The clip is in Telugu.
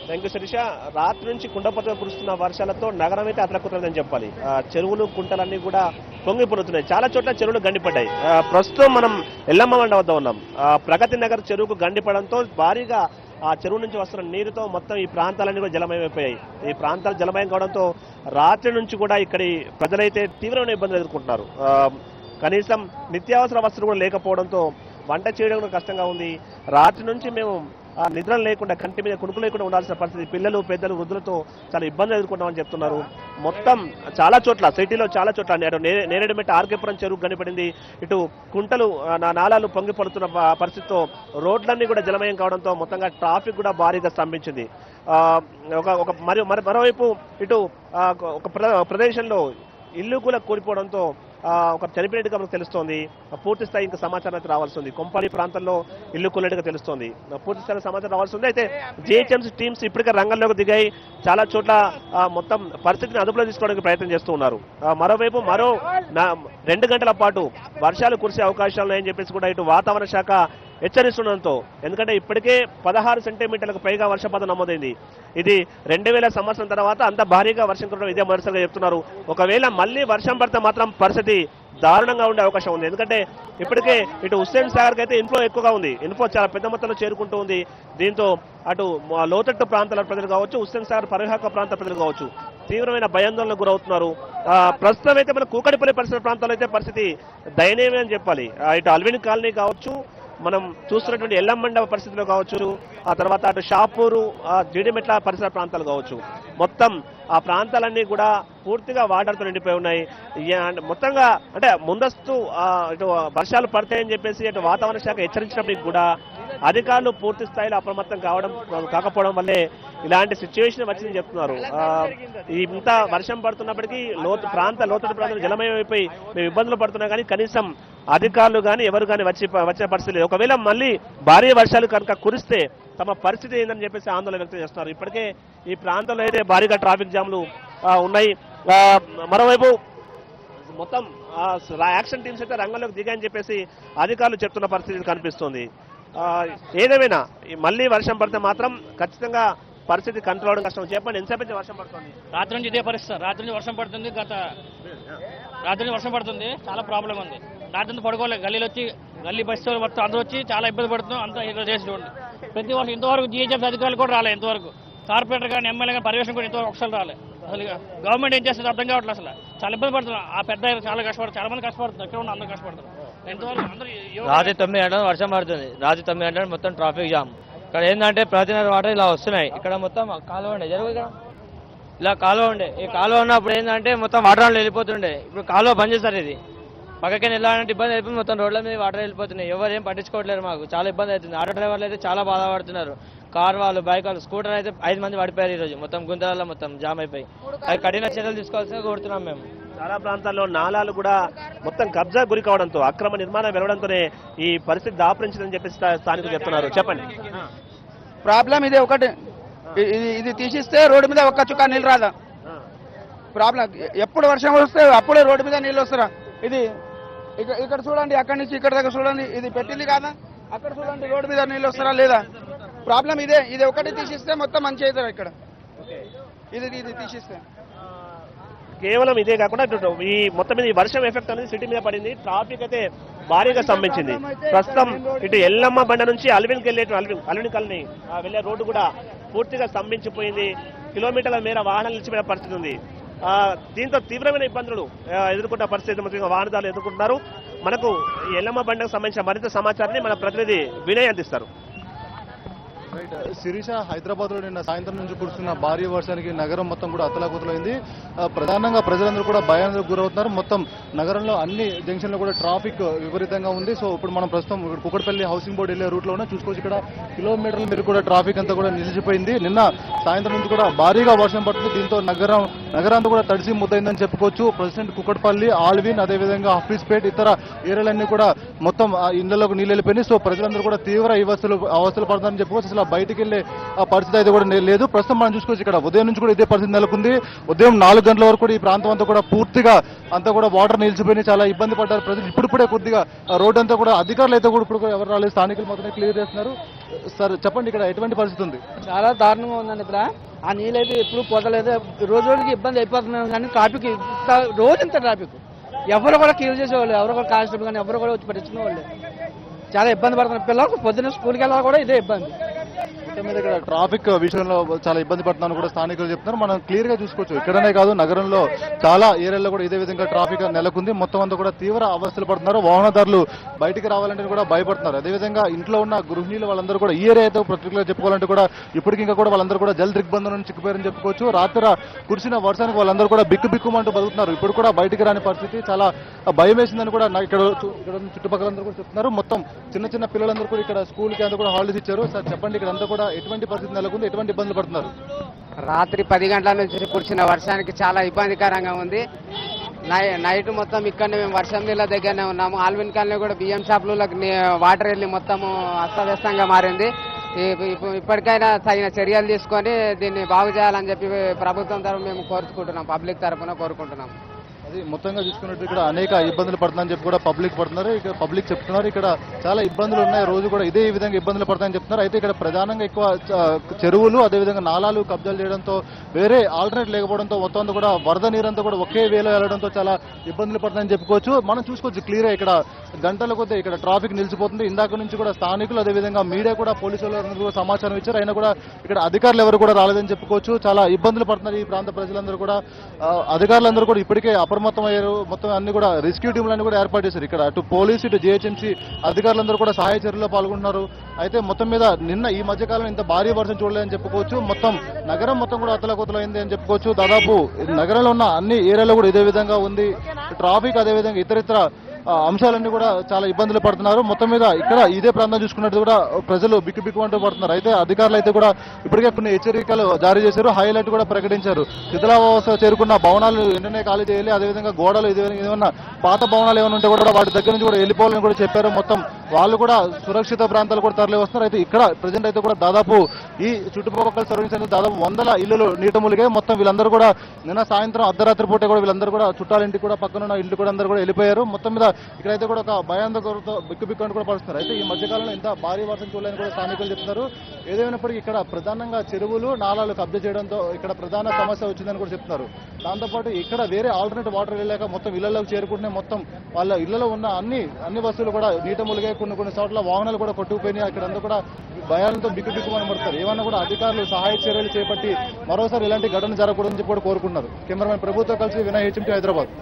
Thank you Sirisha. రాత్రి నుంచి కుండపోతగా కురుస్తున్న వర్షాలతో నగరం అయితే అతలకుతలేదని చెప్పాలి. చెరువులు కుంటలన్నీ కూడా పొంగిపోతున్నాయి. చాలా చోట్ల చెరువులు గండిపడ్డాయి. ప్రస్తుతం మనం ఎల్లమ్మ మండ వద్ద ఉన్నాం. ప్రగతి నగర్ చెరువుకు గండిపడంతో భారీగా ఆ చెరువు నుంచి వస్తున్న నీరుతో మొత్తం ఈ ప్రాంతాలన్నీ కూడా జలమయమైపోయాయి. ఈ ప్రాంతాలు జలమయం కావడంతో రాత్రి నుంచి కూడా ఇక్కడి ప్రజలైతే తీవ్రమైన ఇబ్బందులు ఎదుర్కొంటున్నారు. కనీసం నిత్యావసర వస్తువులు కూడా లేకపోవడంతో వంట చేయడం కూడా కష్టంగా ఉంది. రాత్రి నుంచి మేము నిద్ర లేకుండా కంటి మీద కునుకు లేకుండా ఉండాల్సిన పరిస్థితి. పిల్లలు పెద్దలు వృద్ధులతో చాలా ఇబ్బందులు ఎదుర్కొంటామని చెప్తున్నారు. మొత్తం చాలా చోట్ల సిటీలో చాలా చోట్ల అటు నేరేడుమెట్ట ఆర్కేపురం చెరువు గనిపడింది. ఇటు కుంటలు నాలాలు పొంగి పడుతున్న పరిస్థితితో రోడ్లన్నీ కూడా జలమయం కావడంతో మొత్తంగా ట్రాఫిక్ కూడా భారీగా స్తంభించింది. మరోవైపు ఇటు ఒక ప్రదేశంలో ఇల్లు కూడా కూలిపోవడంతో ఒక చనిపోయినట్టుగా మనకు తెలుస్తోంది. పూర్తి స్థాయి ఇంకా సమాచారం అయితే రావాల్సి ఉంది. కొంపల్లి ప్రాంతంలో ఇల్లు కూలినట్టుగా తెలుస్తోంది. పూర్తి స్థాయి సమాచారం రావాల్సి ఉంది. అయితే జిహెచ్ఎంసీ టీమ్స్ ఇప్పటికే రంగంలోకి దిగాయి. చాలా చోట్ల మొత్తం పరిస్థితిని అదుపులో తీసుకోవడానికి ప్రయత్నం చేస్తూ ఉన్నారు. మరోవైపు 2 గంటల పాటు వర్షాలు కురిసే అవకాశాలు ఉన్నాయని చెప్పేసి కూడా ఇటు వాతావరణ శాఖ హెచ్చరిస్తుండడంతో, ఎందుకంటే ఇప్పటికే 16 సెంటీమీటర్లకు పైగా వర్షపాతం నమోదైంది. ఇది 2000 సంవత్సరం తర్వాత అంత భారీగా వర్షం కురవడం ఇదే మొదటిసారిగా చెప్తున్నారు. ఒకవేళ మళ్ళీ వర్షం పడితే మాత్రం పరిస్థితి దారుణంగా ఉండే అవకాశం ఉంది. ఎందుకంటే ఇప్పటికే ఇటు హుస్సేన్ సాగర్కి అయితే ఇన్ఫ్లో ఎక్కువగా ఉంది. ఇన్ఫ్లో చాలా పెద్ద మొత్తంలో చేరుకుంటూ ఉంది. దీంతో అటు లోతట్టు ప్రాంతాల ప్రజలు కావచ్చు, హుస్సేన్ సాగర్ పరివాహక ప్రాంత ప్రజలు కావచ్చు తీవ్రమైన భయాందోళనకు గురవుతున్నారు. ప్రస్తుతం అయితే మన కూకటిపల్లి పరిసర ప్రాంతాల్లో అయితే పరిస్థితి దయనీయమే అని చెప్పాలి. ఇటు అల్విన్ కాలనీ కావచ్చు, మనం చూస్తున్నటువంటి ఎల్లమ్మండ పరిస్థితుల్లో కావచ్చు, ఆ తర్వాత అటు షాపూరు జీడిమెట్ల పరిసర ప్రాంతాలు కావచ్చు, మొత్తం ఆ ప్రాంతాలన్నీ కూడా పూర్తిగా వాటర్తో నిండిపోయి ఉన్నాయి. మొత్తంగా అంటే ముందస్తు ఇటు వర్షాలు పడతాయని చెప్పేసి అటు వాతావరణ శాఖ హెచ్చరించినప్పటికీ కూడా అధికారులు పూర్తి స్థాయిలో అప్రమత్తం కాకపోవడం వల్లే ఇలాంటి సిచ్యువేషన్ వచ్చిందని చెప్తున్నారు. ఇంత వర్షం పడుతున్నప్పటికీ లోతట్టు ప్రాంతం జలమయమైపోయి మేము ఇబ్బందులు పడుతున్నాం, కానీ కనీసం అధికారులు కానీ ఎవరు కానీ వచ్చే పరిస్థితి లేదు. ఒకవేళ మళ్ళీ భారీ వర్షాలు కనుక కురిస్తే తమ పరిస్థితి ఏందని చెప్పేసి ఆందోళన వ్యక్తం చేస్తున్నారు. ఇప్పటికే ఈ ప్రాంతంలో అయితే భారీగా ట్రాఫిక్ జామ్లు ఉన్నాయి. మరోవైపు మొత్తం యాక్షన్ టీమ్స్ అయితే రంగంలోకి దిగాయని చెప్పేసి అధికారులు చెప్తున్న పరిస్థితి కనిపిస్తుంది. ఏదేమైనా మళ్ళీ వర్షం పడితే మాత్రం ఖచ్చితంగా పరిస్థితి కంట్రోల్ అవడం కష్టం. చెప్పండి, ఎంతసేపు నుంచి వర్షం పడుతుంది? రాత్రి నుంచి ఇదే పరిస్థితి. రాత్రి నుంచి వర్షం పడుతుంది. రాత్రి నుంచి వర్షం పడుతుంది. చాలా ప్రాబ్లం ఉంది. రాత్రి నుంచి పడుకోలేదు. గల్లీ బస్సు మొత్తం అందరూ వచ్చి చాలా ఇబ్బంది పడుతున్నాం. అంతా ఇలా చేసి చూడండి. ప్రతి వర్షం ఇంతవరకు జిహెచ్ఎంసీ అధికారులు కూడా రాలేదు. ఇంతవరకు కార్పొరేటర్ కానీ ఎమ్మెల్యే కానీ పర్యవేక్షణ కూడా ఇంతవరకు ఒకసారి రాలేదు. అసలు గవర్నమెంట్ ఏం చేస్తుంది అర్థం కావట్లేదు. అసలు చాలా ఇబ్బంది పడుతున్నాం. ఆ పెద్ద చాలా కష్టపడుతుంది. చాలా మంది కష్టపడుతున్నారు. ఎక్కడ ఉన్న అందరూ కష్టపడుతున్నారు. ఇంతవరకు అందరూ రాత్రి 9 గంటలకు వర్షం పడుతుంది. రాత్రి 9 గంటలకు మొత్తం ట్రాఫిక్ జామ్. ఇక్కడ ఏంటంటే ప్రతినగర్ వాటర్ ఇలా వస్తున్నాయి. ఇక్కడ మొత్తం కాలువ ఉండే ఇక్కడ ఇలా కాలువ ఉండే. ఈ కాలువ ఉన్నప్పుడు ఏంటంటే మొత్తం వాటర్ వెళ్ళిపోతుండే. ఇప్పుడు కాలువ బంద్ చేస్తారు. ఇది పక్కకి వెళ్ళాలంటే ఇబ్బంది అయిపోయింది. మొత్తం రోడ్ల మీద వాటర్ వెళ్ళిపోతున్నాయి. ఎవరు ఏం పట్టించుకోవట్లేరు. మాకు చాలా ఇబ్బంది అవుతుంది. ఆటో డ్రైవర్లు అయితే చాలా బాధపడుతున్నారు. కార్ వాళ్ళు, బైక్ వాళ్ళు, స్కూటర్ అయితే 5 మంది పడిపోయారు ఈరోజు. మొత్తం గుంతలలో మొత్తం జామ్ అయిపోయి అది కఠిన చర్యలు తీసుకోవాల్సిన కోరుతున్నాం మేము. చాలా ప్రాంతాల్లో నాలాలు కూడా మొత్తం కబ్జా గురి కావడంతో, అక్రమ నిర్మాణం వెలవడంతోనే ఈ పరిస్థితి దాపరించిందని చెప్పేసి స్థానికులు చెప్తున్నారు. చెప్పండి. ప్రాబ్లం ఇదే ఒకటి. ఇది తీసిస్తే రోడ్డు మీద ఒక్క చుక్క నీళ్ళు రాదా? ప్రాబ్లం ఎప్పుడు వర్షం వస్తే అప్పుడే రోడ్డు మీద నీళ్ళు వస్తారా? ఇది ఇక్కడ చూడండి, అక్కడి నుంచి ఇక్కడ దగ్గర చూడండి, ఇది పెట్టింది కాదా? అక్కడ చూడండి, రోడ్డు మీద నీళ్ళు వస్తారా లేదా? ప్రాబ్లం ఇదే. ఇది ఒకటి తీసిస్తే మొత్తం మంచి అవుతారు. ఇక్కడ ఇది తీసిస్తే కేవలం ఇదే కాకుండా ఈ మొత్తం మీద ఈ వర్షం ఎఫెక్ట్ అనేది సిటీ మీద పడింది. ట్రాఫిక్ అయితే భారీగా స్తంభించింది. ప్రస్తుతం ఇటు ఎల్లమ్మ బండ నుంచి అల్విన్కి అల్విన్ కాలనీ వెళ్లే రోడ్డు కూడా పూర్తిగా స్తంభించిపోయింది. కిలోమీటర్ల మేర వాహనాలు నిలిచిపోయిన పరిస్థితి ఉంది. దీంతో తీవ్రమైన ఇబ్బందులు ఎదుర్కొంటున్న పరిస్థితి వాహనదారులు ఎదుర్కొంటున్నారు. మనకు ఎల్లమ్మ బండకు సంబంధించిన మరింత సమాచారాన్ని మన ప్రతినిధి వినయ్ అందిస్తారు. శిరీష, హైదరాబాద్ లో నిన్న సాయంత్రం నుంచి కురుస్తున్న భారీ వర్షానికి నగరం మొత్తం కూడా అతలాకుతలైంది. ప్రధానంగా ప్రజలందరూ కూడా భయానికి గురవుతున్నారు. మొత్తం నగరంలో అన్ని జంక్షన్లో కూడా ట్రాఫిక్ విపరీతంగా ఉంది. సో ఇప్పుడు మనం ప్రస్తుతం కుకట్పల్లి హౌసింగ్ బోర్డు వెళ్లే రూట్ లో ఉన్నా. చూసుకోవచ్చు, ఇక్కడ కిలోమీటర్ల మేర కూడా ట్రాఫిక్ అంతా కూడా నిలిచిపోయింది. నిన్న సాయంత్రం నుంచి కూడా భారీగా వర్షం పడుతుంది. దీంతో నగరంతా కూడా తడిసి ముద్దయిందని చెప్పుకోవచ్చు. ప్రెసిడెంట్ కుకట్పల్లి, ఆల్విన్, అదేవిధంగా హఫీజ్పేట్, ఇతర ఏరియాలన్నీ కూడా మొత్తం ఇళ్లలోకి నీళ్ళు వెళ్ళిపోయినాయి. సో ప్రజలందరూ కూడా తీవ్ర అవస్థలు పడుతున్నారని చెప్పుకోవచ్చు. అసలు బయటికి వెళ్లే పరిస్థితి అయితే కూడా లేదు. ప్రస్తుతం మనం చూసుకోవచ్చు, ఇక్కడ ఉదయం నుంచి కూడా ఇదే పరిస్థితి నెలకొంది. ఉదయం 4 గంటల వరకు కూడా ఈ ప్రాంతం అంతా కూడా పూర్తిగా కూడా వాటర్ నిలిచిపోయి చాలా ఇబ్బంది పడ్డారు ప్రజలు. ఇప్పుడే కొద్దిగా రోడ్డు అంతా కూడా అధికారులు అయితే కూడా ఇప్పుడు ఎవరు రాలేదు. స్థానికులు మాత్రమే క్లియర్ చేస్తున్నారు. సార్ చెప్పండి, ఇక్కడ ఎటువంటి పరిస్థితి ఉంది? చాలా దారుణంగా ఉందండి. ఇక్కడ ఆ నీళ్ళైతే ఎప్పుడు పోతలేదు, రోజు రోజుకి ఇబ్బంది అయిపోతున్నాం. కానీ ట్రాఫిక్ రోజు ఇంత ట్రాఫిక్, ఎవరు కూడా క్లియర్ చేసేవాళ్ళు, ఎవరు కూడా కానిస్టేబుల్ కానీ ఎవరు కూడా వచ్చి పట్టించుకునే వాళ్ళు. చాలా ఇబ్బంది పడుతున్నారు పిల్లలకు, పొద్దున్న స్కూల్కి వెళ్ళాలి కూడా ఇదే ఇబ్బంది. మొత్తం మీద ఇక్కడ ట్రాఫిక్ విషయంలో చాలా ఇబ్బంది పడుతున్నాను కూడా స్థానికులు చెప్తున్నారు. మనం క్లియర్ గా చూసుకోవచ్చు, ఇక్కడనే కాదు నగరంలో చాలా ఏరియాల్లో కూడా ఇదే విధంగా ట్రాఫిక్ నెలకొంది. మొత్తం అంతా కూడా తీవ్ర అవస్థలు పడుతున్నారు. వాహనదారులు బయటికి రావాలంటే కూడా భయపడుతున్నారు. అదేవిధంగా ఇంట్లో ఉన్న గృహిణీలు వాళ్ళందరూ కూడా ఈ ఏరియా అయితే పర్టికులర్ చెప్పుకోవాలంటే కూడా ఇప్పటికి ఇంకా కూడా వాళ్ళందరూ కూడా జల దిగ్బంధం నుంచి చిక్కుపోయారని చెప్పుకోవచ్చు. రాత్రి కురిసిన వర్షానికి వాళ్ళందరూ కూడా బిక్కుమంటూ బతుకుతున్నారు. ఇప్పుడు కూడా బయటికి రాని పరిస్థితి, చాలా భయం వేసిందని కూడా ఇక్కడ చుట్టుపక్కలందరూ కూడా చెప్తున్నారు. మొత్తం చిన్న పిల్లలందరూ కూడా ఇక్కడ స్కూల్కి అంతా కూడా హాలిడేస్ ఇచ్చారు. సార్ చెప్పండి, ఇక్కడ అంతా కూడా ఎటువంటి పరిస్థితి నెలకొంది, ఎటువంటి ఇబ్బందులు పడుతున్నారు? రాత్రి 10 గంటల నుంచి కురిసిన వర్షానికి చాలా ఇబ్బందికరంగా ఉంది. నైట్ మొత్తం ఇక్కడనే మేము వర్షం నీళ్ళ దగ్గరనే ఉన్నాము. ఆల్విన్ కాలనీ కూడా బియ్యం షాపులకు వాటర్ వెళ్ళి మొత్తము అస్తవ్యస్తంగా మారింది. ఇప్పటికైనా తగిన చర్యలు తీసుకొని దీన్ని బాగు చేయాలని చెప్పి ప్రభుత్వం తరఫున మేము కోరుకుంటున్నాం, పబ్లిక్ తరఫున కోరుకుంటున్నాం. అది మొత్తంగా చూసుకున్నట్టు ఇక్కడ అనేక ఇబ్బందులు పడుతుందని చెప్పి కూడా పబ్లిక్ పడుతున్నారు. ఇక్కడ పబ్లిక్ చెప్తున్నారు ఇక్కడ చాలా ఇబ్బందులు ఉన్నాయి, రోజు కూడా ఇదే విధంగా ఇబ్బందులు పడతాయని చెప్తున్నారు. అయితే ఇక్కడ ప్రధానంగా ఎక్కువ చెరువులు అదేవిధంగా నాలాలు కబ్జాలు చేయడంతో, వేరే ఆల్టర్నేట్ లేకపోవడంతో మొత్తం అంతా కూడా వరద నీరంతా కూడా ఒకే వేలో వెళ్ళడంతో చాలా ఇబ్బందులు పడుతుందని చెప్పుకోవచ్చు. మనం చూసుకోవచ్చు క్లియర్ ఇక్కడ గంటల కొద్దీ ఇక్కడ ట్రాఫిక్ నిలిచిపోతుంది. ఇందాక నుంచి కూడా స్థానికులు అదేవిధంగా మీడియా కూడా పోలీసు వాళ్ళు కూడా సమాచారం ఇచ్చారు. అయినా కూడా ఇక్కడ అధికారులు ఎవరు కూడా రాలేదని చెప్పుకోవచ్చు. చాలా ఇబ్బందులు పడుతున్నారు ఈ ప్రాంత ప్రజలందరూ కూడా. అధికారులందరూ కూడా ఇప్పటికే అప్రమత్తం అయ్యారు. మొత్తం అన్ని కూడా రెస్క్యూ టీంలన్నీ కూడా ఏర్పాటు చేశారు. ఇక్కడ అటు పోలీసు ఇటు జీహెచ్ఎంసీ అధికారులందరూ కూడా సహాయ చర్యల్లో పాల్గొంటున్నారు. అయితే మొత్తం మీద నిన్న ఈ మధ్యకాలం ఇంత భారీ వర్షం చూడలేదని చెప్పుకోవచ్చు. మొత్తం నగరం మొత్తం కూడా అతలకుతలైంది అని చెప్పుకోవచ్చు. దాదాపు నగరంలో ఉన్న అన్ని ఏరియాలో కూడా ఇదే విధంగా ఉంది ట్రాఫిక్. అదేవిధంగా ఇతరితర అంశాలన్నీ కూడా చాలా ఇబ్బందులు పడుతున్నారు. మొత్తం మీద ఇక్కడ ఇదే ప్రాంతం చూసుకున్నట్టు కూడా ప్రజలు బిక్కుమంటూ పడుతున్నారు. అయితే అధికారులు అయితే కూడా ఇప్పటికే కొన్ని హెచ్చరికలు జారీ చేశారు, హైలైట్ కూడా ప్రకటించారు. శిథిలావస్థ చేరుకున్న భవనాలు వెంటనే ఖాళీ చేయాలి, అదేవిధంగా గోడలు ఏమైనా పాత భవనాలు ఏమైనా ఉంటే కూడా వాటి దగ్గర నుంచి కూడా వెళ్ళిపోవాలని కూడా చెప్పారు. మొత్తం వాళ్ళు కూడా సురక్షిత ప్రాంతాలు కూడా తరలి వస్తున్నారు. అయితే ఇక్కడ ప్రజెంట్ అయితే కూడా దాదాపు ఈ చుట్టుపక్కల సర్వీస్ దాదాపు 100 ఇళ్లు నీట ములిగాయి. మొత్తం వీళ్ళందరూ కూడా నిన్న సాయంత్రం అర్ధరాత్రి పూట కూడా వీళ్ళందరూ కూడా చుట్టాలింటికి కూడా పక్కన ఇంటి కూడా అందరూ కూడా వెళ్ళిపోయారు. మొత్తం మీద ఇక్కడైతే కూడా ఒక భయాందోళనతో బిక్కుబిక్కు కూడా పడుతున్నారు. అయితే ఈ మధ్యకాలంలో ఇంత భారీ వర్షం చూడలేని కూడా స్థానికులు చెప్తున్నారు. ఏదేమైనప్పటికీ ఇక్కడ ప్రధానంగా చెరువులు నాలాలు కబ్జా చేయడంతో ఇక్కడ ప్రధాన సమస్య వచ్చిందని కూడా చెప్తున్నారు. దాంతోపాటు ఇక్కడ వేరే ఆల్టర్నేట్ వాటర్ వెళ్ళాక మొత్తం ఇళ్లలోకి చేరుకుంటున్నాయి. మొత్తం వాళ్ళ ఇళ్లలో ఉన్న అన్ని వస్తువులు కూడా నీట ములిగాయి. కొన్ని చోట్ల వాహనాలు కూడా కొట్టుకుపోయినాయి. అక్కడంతా కూడా భయాలతో బిక్కుమని పడతారు. ఏమన్నా కూడా అధికారులు సహాయ చర్యలు చేపట్టి మరోసారి ఇలాంటి ఘటన జరగకూడదని చెప్పి కూడా కోరుకుంటున్నారు. కెమెరామెన్ ప్రభుత్వం కలిసి వినయ్, హెచ్ఎంటీ, హైదరాబాద్.